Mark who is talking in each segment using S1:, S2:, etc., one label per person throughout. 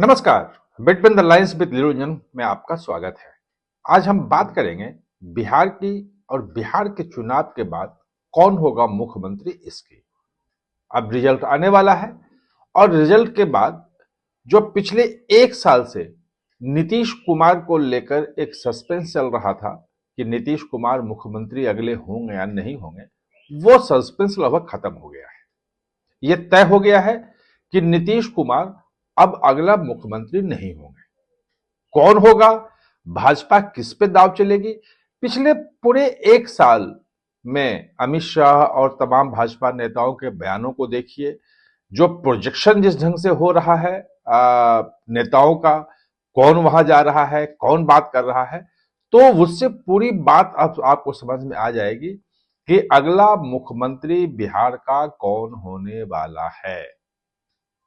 S1: नमस्कार। Between the lines with Niranjan में आपका स्वागत है। आज हम बात करेंगे बिहार की और बिहार के चुनाव के बाद कौन होगा मुख्यमंत्री इसकी। अब रिजल्ट आने वाला है और रिजल्ट के बाद जो पिछले एक साल से नीतीश कुमार को लेकर एक सस्पेंस चल रहा था कि नीतीश कुमार मुख्यमंत्री अगले होंगे या नहीं होंगे, वो सस्पेंस लगभग खत्म हो गया है। यह तय हो गया है कि नीतीश कुमार अब अगला मुख्यमंत्री नहीं होंगे। कौन होगा, भाजपा किस पे दांव चलेगी। पिछले पूरे एक साल में अमित शाह और तमाम भाजपा नेताओं के बयानों को देखिए, जो प्रोजेक्शन जिस ढंग से हो रहा है नेताओं का, कौन वहां जा रहा है, कौन बात कर रहा है, तो उससे पूरी बात अब आपको समझ में आ जाएगी कि अगला मुख्यमंत्री बिहार का कौन होने वाला है।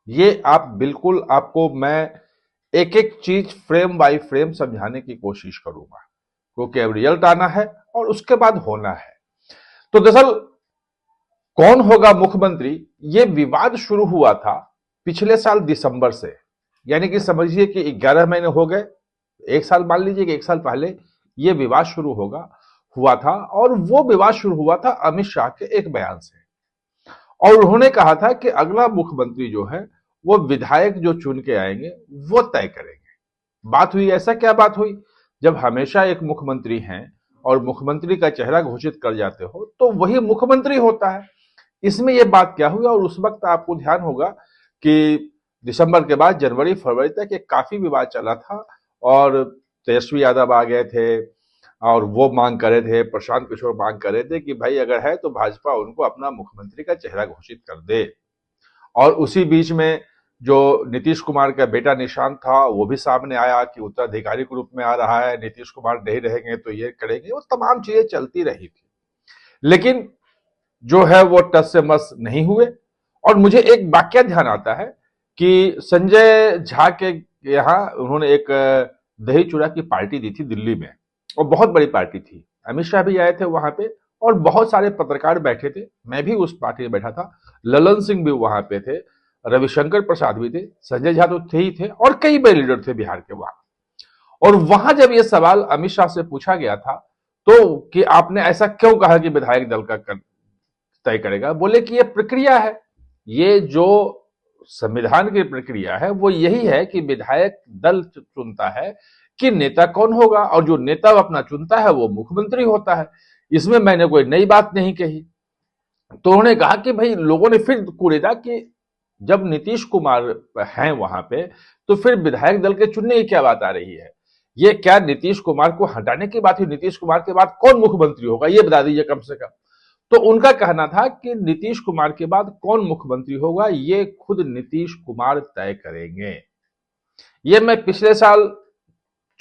S1: ये आप बिल्कुल, आपको मैं एक एक चीज फ्रेम बाय फ्रेम समझाने की कोशिश करूंगा, क्योंकि अब रिजल्ट आना है और उसके बाद होना है। तो दरअसल कौन होगा मुख्यमंत्री, ये विवाद शुरू हुआ था पिछले साल दिसंबर से, यानी कि समझिए कि 11 महीने हो गए, एक साल मान लीजिए कि एक साल पहले ये विवाद शुरू हुआ था। और वो विवाद शुरू हुआ था अमित शाह के एक बयान से, और उन्होंने कहा था कि अगला मुख्यमंत्री जो है वो विधायक जो चुन के आएंगे वो तय करेंगे। बात हुई, ऐसा क्या बात हुई, जब हमेशा एक मुख्यमंत्री हैं और मुख्यमंत्री का चेहरा घोषित कर जाते हो तो वही मुख्यमंत्री होता है। इसमें यह बात क्या हुई, और उस वक्त आपको ध्यान होगा कि दिसंबर के बाद जनवरी फरवरी तक एक काफी विवाद चला था और तेजस्वी यादव आ गए थे और वो मांग कर रहे थे, प्रशांत किशोर मांग कर रहे थे कि भाई अगर है तो भाजपा उनको अपना मुख्यमंत्री का चेहरा घोषित कर दे। और उसी बीच में जो नीतीश कुमार का बेटा निशांत था वो भी सामने आया कि उत्तराधिकारी के रूप में आ रहा है, नीतीश कुमार नहीं रहेंगे तो ये करेंगे, वो तमाम चीजें चलती रही थी। लेकिन जो है वो टस से मस नहीं हुए। और मुझे एक वाकया ध्यान आता है कि संजय झा के यहाँ उन्होंने एक दही चूड़ा की पार्टी दी थी दिल्ली में, और बहुत बड़ी पार्टी थी। अमित शाह भी आए थे वहां पे और बहुत सारे पत्रकार बैठे थे, मैं भी उस पार्टी में बैठा था, ललन सिंह भी वहां पे थे, रविशंकर प्रसाद भी थे, संजय झा तो थे ही थे, और कई बड़े लीडर थे बिहार के वहां। और वहां जब यह सवाल अमित शाह से पूछा गया था तो कि आपने ऐसा क्यों कहा कि विधायक दल का तय करेगा, बोले कि यह प्रक्रिया है, ये जो संविधान की प्रक्रिया है वो यही है कि विधायक दल चुनता है कि नेता कौन होगा, और जो नेता अपना चुनता है वो मुख्यमंत्री होता है। इसमें मैंने कोई नई बात नहीं कही। तो उन्होंने कहा कि भाई, लोगों ने फिर कूरेदा कि जब नीतीश कुमार हैं वहां पे तो फिर विधायक दल के चुनने की क्या बात आ रही है, ये क्या नीतीश कुमार को हटाने की बात है, नीतीश कुमार के बाद कौन मुख्यमंत्री होगा ये बता दीजिए कम से कम। तो उनका कहना था कि नीतीश कुमार के बाद कौन मुख्यमंत्री होगा ये खुद नीतीश कुमार तय करेंगे। ये मैं पिछले साल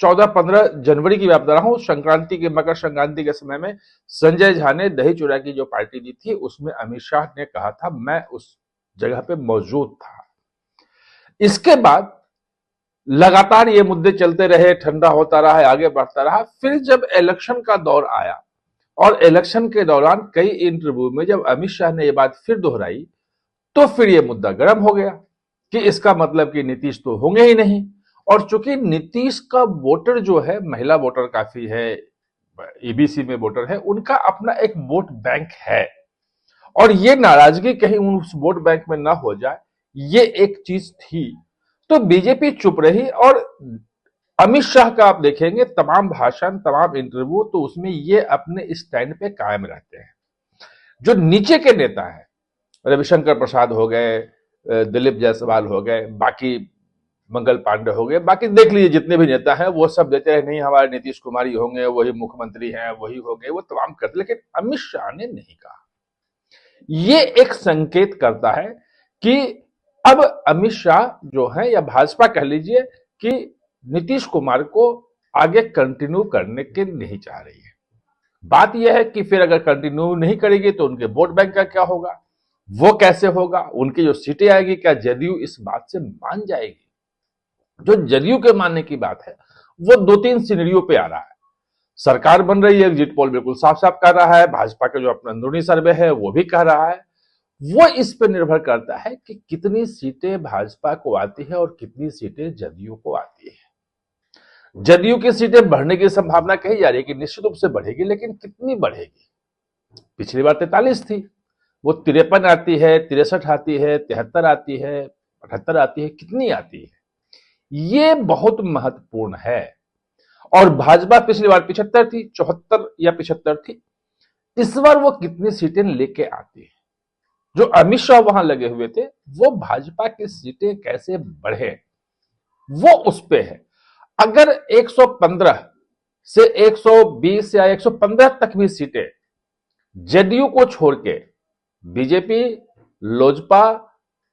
S1: 14-15 जनवरी की बात बता रहा हूं, संक्रांति के, मकर संक्रांति के समय में संजय झा ने दही चूड़ा की जो पार्टी दी थी उसमें अमित शाह ने कहा था, मैं उस जगह पे मौजूद था। इसके बाद लगातार ये मुद्दे चलते रहे, ठंडा होता रहा, आगे बढ़ता रहा। फिर जब इलेक्शन का दौर आया और इलेक्शन के दौरान कई इंटरव्यू में जब अमित शाह ने ये बात फिर दोहराई तो फिर ये मुद्दा गर्म हो गया कि इसका मतलब कि नीतीश तो होंगे ही नहीं। और चूंकि नीतीश का वोटर जो है, महिला वोटर काफी है, ईबीसी में वोटर है, उनका अपना एक वोट बैंक है, और ये नाराजगी कहीं उस वोट बैंक में ना हो जाए, ये एक चीज थी। तो बीजेपी चुप रही। और अमित शाह का आप देखेंगे तमाम भाषण, तमाम इंटरव्यू, तो उसमें ये अपने स्टैंड पे कायम रहते हैं। जो नीचे के नेता हैं, रविशंकर प्रसाद हो गए, दिलीप जायसवाल हो गए, बाकी मंगल पांडे हो गए, बाकी देख लीजिए जितने भी नेता हैं वो सब देते हैं नहीं हमारे नीतीश कुमार ही होंगे, वही मुख्यमंत्री हैं, वही होंगे, वो तमाम करते। लेकिन अमित शाह ने नहीं कहा। ये एक संकेत करता है कि अब अमित शाह जो है, या भाजपा कह लीजिए, कि नीतीश कुमार को आगे कंटिन्यू करने के नहीं चाह रही है। बात यह है कि फिर अगर कंटिन्यू नहीं करेगी तो उनके वोट बैंक का क्या होगा, वो कैसे होगा, उनकी जो सीटें आएगी, क्या जदयू इस बात से मान जाएगी। जो जदयू के मानने की बात है वो 2-3 सिनेरियो पे आ रहा है। सरकार बन रही है, एग्जिट पोल बिल्कुल साफ साफ कह रहा है, भाजपा का जो अपना अंदरूनी सर्वे है वो भी कह रहा है, वो इस पर निर्भर करता है कि कितनी सीटें भाजपा को आती है और कितनी सीटें जदयू को आती है। जदयू की सीटें बढ़ने की संभावना कही जा रही है कि निश्चित रूप से बढ़ेगी, लेकिन कितनी बढ़ेगी? पिछली बार 43 थी, वो 53 आती है, 63 आती है, 73 आती है, 78 आती है, कितनी आती है? ये बहुत महत्वपूर्ण है। और भाजपा पिछली बार 75 थी, 74 या 75 थी। इस बार वो कितनी सीटें लेके आती है? जो अमित शाह वहां लगे हुए थे, वो भाजपा की सीटें कैसे बढ़े, वो उस पे है। अगर 115 से 120 या 115 तक भी सीटें जदयू को छोड़ के बीजेपी, लोजपा,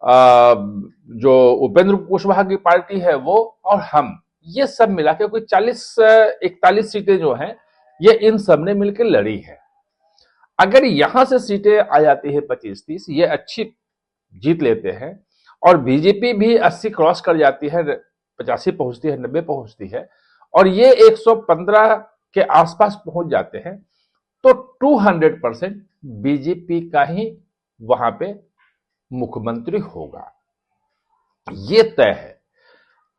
S1: जो उपेंद्र कुशवाहा की पार्टी है वो, और हम, ये सब मिला के कोई 41 सीटें जो हैं, ये इन सब ने मिलकर लड़ी है। अगर यहां से सीटें आ जाती है 25-30, ये अच्छी जीत लेते हैं, और बीजेपी भी 80 क्रॉस कर जाती है, 85 पहुंचती है, 90 पहुंचती है, और ये 115 के आसपास पहुंच जाते हैं, तो 200% बीजेपी का ही वहां पे मुख्यमंत्री होगा, ये तय है।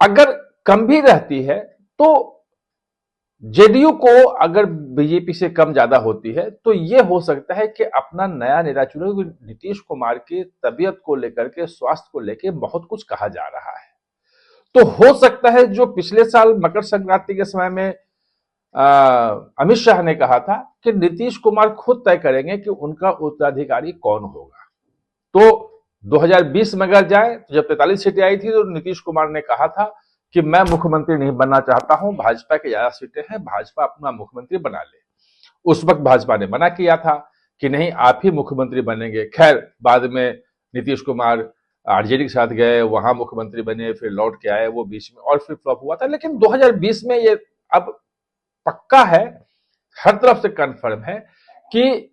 S1: अगर कम भी रहती है तो जेडीयू को अगर बीजेपी से कम ज्यादा होती है तो यह हो सकता है कि अपना नया नेता चुने। नीतीश कुमार की तबीयत को लेकर के, स्वास्थ्य को लेकर बहुत कुछ कहा जा रहा है, तो हो सकता है जो पिछले साल मकर संक्रांति के समय में अमित शाह ने कहा था कि नीतीश कुमार खुद तय करेंगे कि उनका उत्तराधिकारी कौन होगा। तो 2020 में अगर जाए तो जब 43 सीटें आई थी तो नीतीश कुमार ने कहा था कि मैं मुख्यमंत्री नहीं बनना चाहता हूं, भाजपा की ज्यादा सीटें हैं, भाजपा अपना मुख्यमंत्री बना ले। उस वक्त भाजपा ने मना किया था कि नहीं, आप ही मुख्यमंत्री बनेंगे। खैर, बाद में नीतीश कुमार आरजेडी के साथ गए, वहां मुख्यमंत्री बने, फिर लौट के आए, वो बीच में और फिर फ्लॉप हुआ था। लेकिन 2020 में ये अब पक्का है, हर तरफ से कंफर्म है कि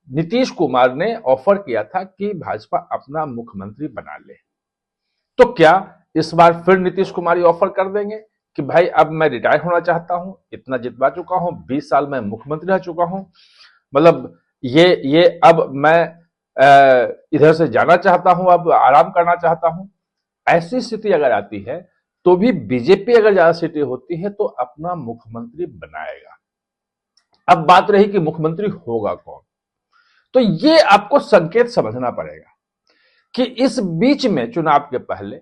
S1: नीतीश कुमार ने ऑफर किया था कि भाजपा अपना मुख्यमंत्री बना ले। तो क्या इस बार फिर नीतीश कुमार ये ऑफर कर देंगे कि भाई अब मैं रिटायर होना चाहता हूं, इतना जितवा चुका हूं, 20 साल मैं मुख्यमंत्री रह चुका हूं, मतलब ये अब मैं इधर से जाना चाहता हूं, अब आराम करना चाहता हूं। ऐसी स्थिति अगर आती है तो भी बीजेपी अगर ज्यादा सीटें होती है तो अपना मुख्यमंत्री बनाएगा। अब बात रही कि मुख्यमंत्री होगा कौन, तो ये आपको संकेत समझना पड़ेगा कि इस बीच में चुनाव के पहले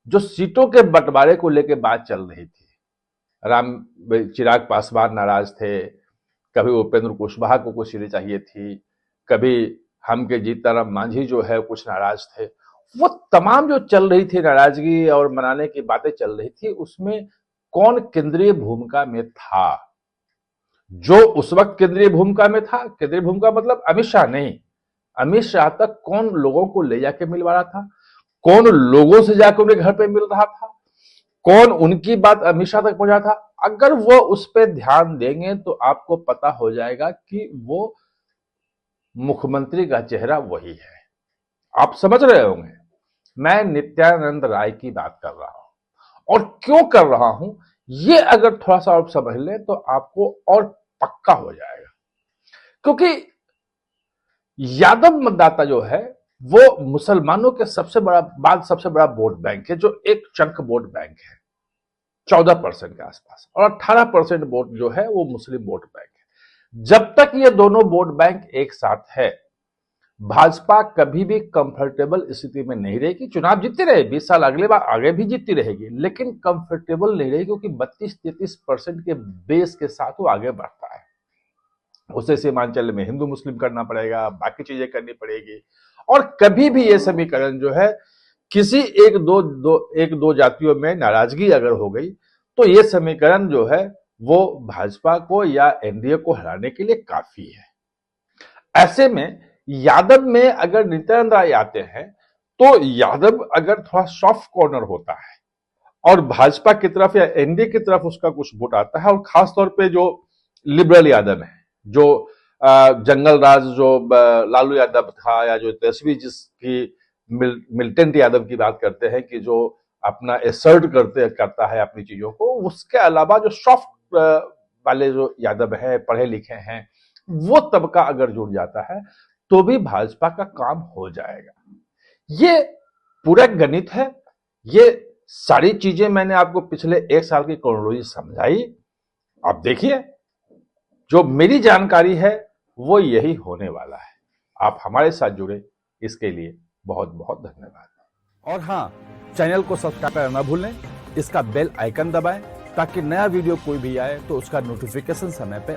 S1: जो सीटों के बंटवारे को लेकर बात चल रही थी, राम चिराग पासवान नाराज थे, कभी उपेंद्र कुशवाहा को कुछ सीटें चाहिए थी, कभी हम के जीतनराम मांझी जो है कुछ नाराज थे। वो तमाम जो चल रही थी नाराजगी और मनाने की बातें चल रही थी, उसमें कौन केंद्रीय भूमिका में था? जो उस वक्त केंद्रीय भूमिका में था, केंद्रीय भूमिका मतलब अमित शाह नहीं, अमित शाह तक कौन लोगों को ले जाके मिलवा रहा था, कौन लोगों से जाकर उनके घर पे मिल रहा था, कौन उनकी बात अमित शाह तक पहुंचा था? अगर वो उस पर ध्यान देंगे तो आपको पता हो जाएगा कि वो मुख्यमंत्री का चेहरा वही है। आप समझ रहे होंगे मैं नित्यानंद राय की बात कर रहा हूं, और क्यों कर रहा हूं ये अगर थोड़ा सा आप समझ लें तो आपको और पक्का हो जाएगा। क्योंकि यादव मतदाता जो है वो मुसलमानों के सबसे बड़ा वोट बैंक है, जो एक चंक वोट बैंक है 14% के आसपास, और 18% वोट जो है वो मुस्लिम वोट बैंक है। जब तक ये दोनों वोट बैंक एक साथ है, भाजपा कभी भी कंफर्टेबल स्थिति में नहीं रहेगी। चुनाव जीतती रहे, 20 साल अगले बार आगे भी जीतती रहेगी, लेकिन कंफर्टेबल नहीं रहेगी, क्योंकि 32-33% के बेस के साथ वो आगे बढ़ता है। उसे सीमांचल में हिंदू मुस्लिम करना पड़ेगा, बाकी चीजें करनी पड़ेगी, और कभी भी ये समीकरण जो है किसी एक दो जातियों में नाराजगी अगर हो गई तो ये समीकरण जो है वो भाजपा को या एनडीए को हराने के लिए काफी है। ऐसे में यादव में अगर नित्यानंद राय आते हैं तो यादव अगर थोड़ा सॉफ्ट कॉर्नर होता है और भाजपा की तरफ या एनडीए की तरफ उसका कुछ वोट आता है, और खासतौर पे जो लिबरल यादव है, जो जंगल राज जो लालू यादव था, या जो तेजस्वी जिसकी मिलिटेंट यादव की बात करते हैं कि जो अपना एसर्ट करता है अपनी चीजों को, उसके अलावा जो सॉफ्ट वाले जो यादव है, पढ़े लिखे हैं, वो तबका अगर जुड़ जाता है तो भी भाजपा का काम हो जाएगा। ये पूरा गणित है। ये सारी चीजें मैंने आपको पिछले 1 साल की क्रोनोलॉजी समझाई। अब देखिए, जो मेरी जानकारी है वो यही होने वाला है। आप हमारे साथ जुड़े, इसके लिए बहुत बहुत धन्यवाद।
S2: और हाँ, चैनल को सब्सक्राइब करना ना भूलें, इसका बेल आइकन दबाएं ताकि नया वीडियो कोई भी आए तो उसका नोटिफिकेशन समय पे